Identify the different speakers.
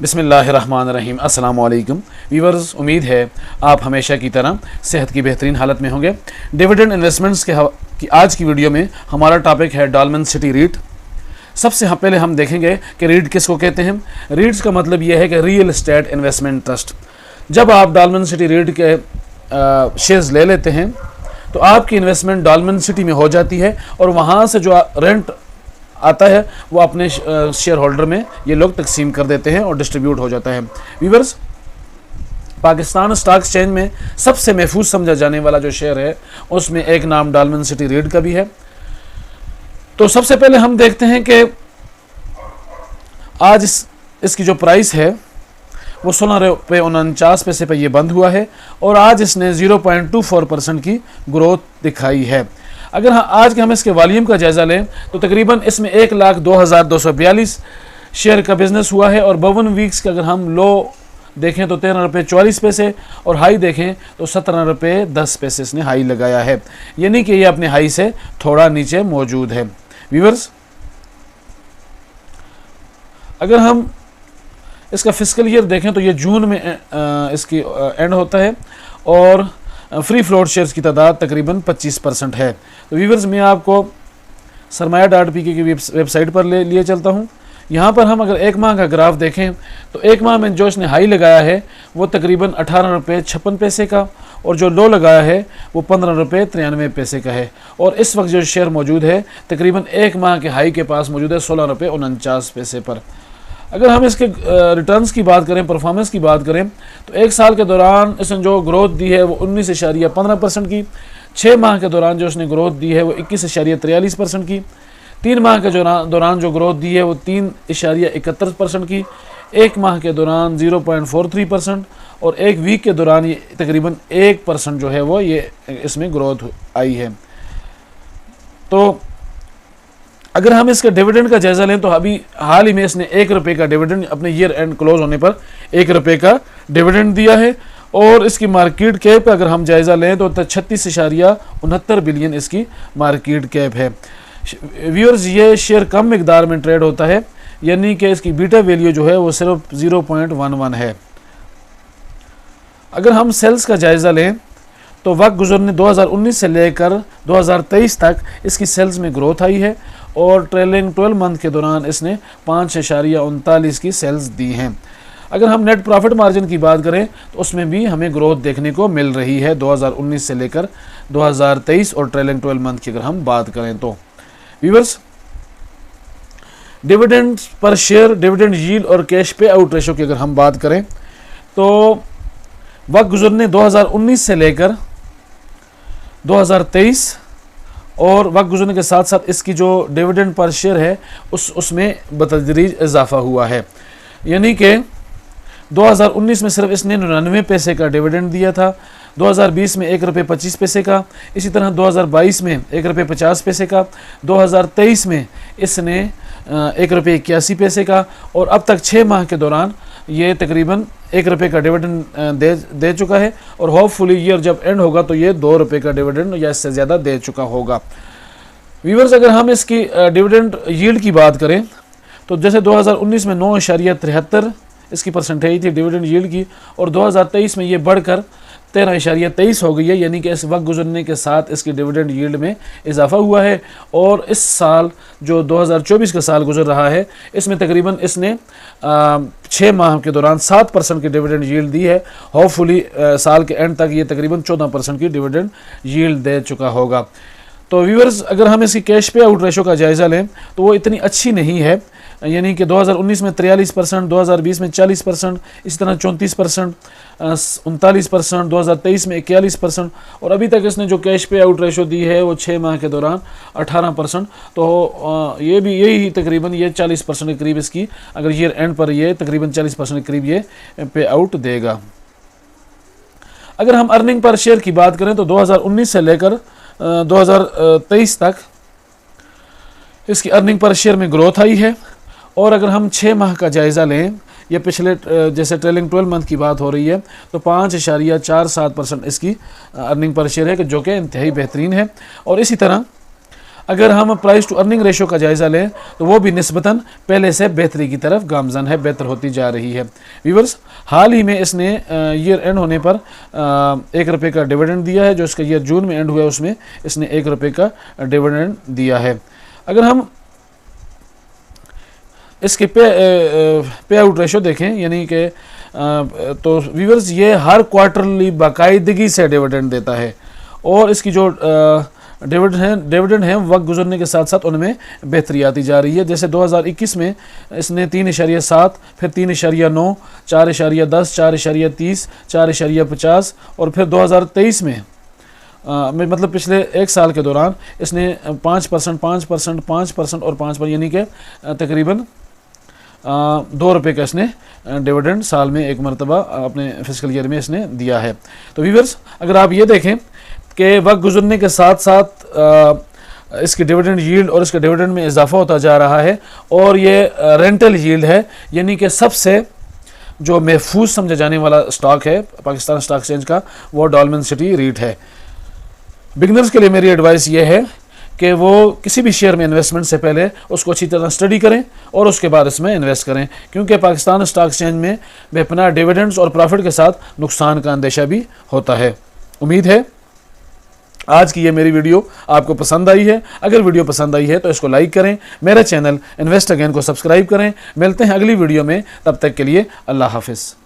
Speaker 1: बिस्मिल्लाहिर्रहमानिर्रहीम। अस्सलाम वालेकुम व्यूअर्स, उम्मीद है आप हमेशा की तरह सेहत की बेहतरीन हालत में होंगे। डिविडेंड इन्वेस्टमेंट्स की आज की वीडियो में हमारा टॉपिक है डालमेन सिटी रीट। सबसे पहले हम देखेंगे कि रीट किसको कहते हैं। रीट्स का मतलब यह है कि रियल एस्टेट इन्वेस्टमेंट ट्रस्ट। जब आप डालमेन सिटी रीट के शेयर्स ले लेते हैं तो आपकी इन्वेस्टमेंट डालमेन सिटी में हो जाती है और वहाँ से जो रेंट आता है वो अपने शेयर होल्डर में ये लोग तकसीम कर देते हैं और डिस्ट्रीब्यूट हो जाता है। व्यूअर्स, पाकिस्तान स्टॉक एक्सचेंज में सबसे महफूज समझा जाने वाला जो शेयर है उसमें एक नाम डालमेन सिटी रीट का भी है। तो सबसे पहले हम देखते हैं कि आज इसकी जो प्राइस है वो 16 रुपये 49 पैसे पर ये बंद हुआ है और आज इसने 0.24% की ग्रोथ दिखाई है। अगर आज के हम इसके वॉल्यूम का जायज़ा लें तो तकरीबन इसमें 1,02,242 शेयर का बिजनेस हुआ है और 52 वीक्स का अगर हम लो देखें तो 13 रुपये 44 पैसे और हाई देखें तो 17 रुपये 10 पैसे इसने हाई लगाया है, यानी कि ये अपने हाई से थोड़ा नीचे मौजूद है। व्यूअर्स, अगर हम इसका फिस्कल ईयर देखें तो ये जून में इसकी एंड होता है और फ्री फ्लोट शेयर्स की तादाद तकरीबन 25% है। तो व्यूअर्स, मैं आपको सरमाया.pk की वेबसाइट पर लिए चलता हूँ। यहाँ पर हम अगर एक माह का ग्राफ देखें तो एक माह में जो इसने हाई लगाया है वो तकरीबन 18 रुपये 56 पैसे का और जो लो लगाया है वो 15 रुपये 93 पैसे का है और इस वक्त जो शेयर मौजूद है तकरीबन एक माह के हाई के पास मौजूद है 16 रुपये 49 पैसे पर। अगर हम इसके रिटर्न्स की बात करें, परफॉर्मेंस की बात करें तो एक साल के दौरान इसने जो ग्रोथ दी है वो 19.15% की, 6 माह के दौरान जो इसने ग्रोथ दी है वो 21.43% की, 3 माह के दौरान जो ग्रोथ दी है वो 3.71% की, 1 माह के दौरान 0.43% और 1 वीक के दौरान ये तकरीबन 1% जो है वो ये इसमें ग्रोथ आई है। तो अगर हम इसके डिविडेंड का जायज़ा लें तो अभी हाल ही में इसने 1 रुपये का डिविडेंड अपने ईयर एंड क्लोज होने पर 1 रुपये का डिविडेंड दिया है और इसकी मार्केट कैप अगर हम जायज़ा लें तो 36.69 बिलियन इसकी मार्केट कैप है। व्यूअर्स, ये शेयर कम मिकदार में ट्रेड होता है, यानी कि इसकी बीटा वैल्यू जो है वो सिर्फ 0.11 है। अगर हम सेल्स का जायज़ा लें तो वक्त गुजरने 2019 से लेकर 2023 तक इसकी सेल्स में ग्रोथ आई है और ट्रेलिंग 12 मंथ के दौरान इसने 5.39 की सेल्स दी हैं। अगर हम नेट प्रॉफिट मार्जिन की बात करें तो उसमें भी हमें ग्रोथ देखने को मिल रही है 2019 से लेकर 2023 और ट्रेलिंग 12 मंथ की अगर हम बात करें तो। Viewers, dividend per share, dividend yield और कैश पे आउट रेशो की अगर हम बात करें तो वक्त गुजरने 2019 से लेकर 2023 और वक्त गुजरने के साथ साथ इसकी जो डिविडेंड पर शेयर है उसमें बतदरीज इजाफा हुआ है, यानी कि 2019 में सिर्फ इसने 99 पैसे का डिविडेंड दिया था, 2020 में 1 रुपये 25 पैसे का, इसी तरह 2022 में 1 रुपये 50 पैसे का, 2023 में इसने 1 रुपये 81 पैसे का और अब तक 6 माह के दौरान ये तकरीबन 1 रुपये का डिविडेंड दे चुका है और होपफुली ईयर जब एंड होगा तो ये 2 रुपये का डिविडेंड या इससे ज़्यादा दे चुका होगा। व्यूअर्स, अगर हम इसकी डिविडेंड यील्ड की बात करें तो जैसे 2019 में 9.73 इसकी परसेंटेज थी डिविडेंड यील्ड की और 2023 में ये बढ़कर 13.23 हो गई है, यानी कि इस वक्त गुजरने के साथ इसकी डिविडेंड यील्ड में इजाफा हुआ है और इस साल जो 2024 का साल गुजर रहा है इसमें तकरीबन इसने 6 माह के दौरान 7% की डिविडेंड यील्ड दी है। होपफुली साल के एंड तक ये तकरीबन 14% की डिविडेंड यील्ड दे चुका होगा। तो व्यूअर्स, अगर हम इसकी कैश पे आउट रेशो का जायज़ा लें तो वो इतनी अच्छी नहीं है, यानी कि 2019 में 43%, 2020 में 40%, इसी तरह 34%, 39%, 2023 में 41% और अभी तक इसने जो कैश पे आउट रेशो दी है वो 6 माह के दौरान 18%। तो ये भी यही तकरीबन ये 40% के करीब इसकी अगर ईयर एंड पर ये तकरीबन 40% के करीब ये पे आउट देगा। अगर हम अर्निंग पर शेयर की बात करें तो 2019 से लेकर 2023 तक इसकी अर्निंग पर शेयर में ग्रोथ आई है और अगर हम 6 माह का जायज़ा लें या पिछले जैसे ट्रेलिंग 12 मंथ की बात हो रही है तो 5.47% इसकी अर्निंग पर शेयर है कि जो कि इंतहाई बेहतरीन है। और इसी तरह अगर हम प्राइस टू अर्निंग रेशो का जायज़ा लें तो वो भी निस्बतन पहले से बेहतरी की तरफ गामजन है, बेहतर होती जा रही है। व्यूअर्स, हाल ही में इसने ईयर एंड होने पर 1 रुपये का डिविडेंड दिया है। जो इसका ईयर जून में एंड हुआ है उसमें इसने 1 रुपये का डिविडेंड दिया है। अगर हम इसके पे आउट रेशो देखें यानी कि तो व्यूअर्स ये हर क्वार्टरली बाकायदगी से डिविडेंड देता है और इसकी जो डिविडेंड है वक्त गुजरने के साथ साथ उनमें बेहतरी आती जा रही है। जैसे 2021 में इसने 3.7, फिर 3.9, 4.10, 4.30, 4.50 और फिर 2023 में मतलब पिछले 1 साल के दौरान इसने 5%, 5%, 5% और 5% यानी कि तकरीबन 2 रुपये का इसने डिविडेंड साल में एक मरतबा अपने फिस्कल ईयर में इसने दिया है। तो व्यूअर्स, अगर आप ये देखें कि वक्त गुजरने के साथ साथ इसकी डिविडेंड यील्ड और इसके डिविडेंड में इजाफा होता जा रहा है और ये रेंटल यील्ड है यानी कि सबसे जो महफूज समझा जाने वाला स्टॉक है पाकिस्तान स्टॉक एक्सचेंज का, वो डॉलमेन सिटी रीट है। बिगनर्स के लिए मेरी एडवाइस ये है कि वो किसी भी शेयर में इन्वेस्टमेंट से पहले उसको अच्छी तरह स्टडी करें और उसके बाद इसमें इन्वेस्ट करें, क्योंकि पाकिस्तान स्टॉक एक्सचेंज में बेपनाह डिविडेंड्स और प्रॉफिट के साथ नुकसान का अंदेशा भी होता है। उम्मीद है आज की ये मेरी वीडियो आपको पसंद आई है। अगर वीडियो पसंद आई है तो इसको लाइक करें, मेरा चैनल इन्वेस्ट अगेन को सब्सक्राइब करें। मिलते हैं अगली वीडियो में, तब तक के लिए अल्लाह हाफिज़।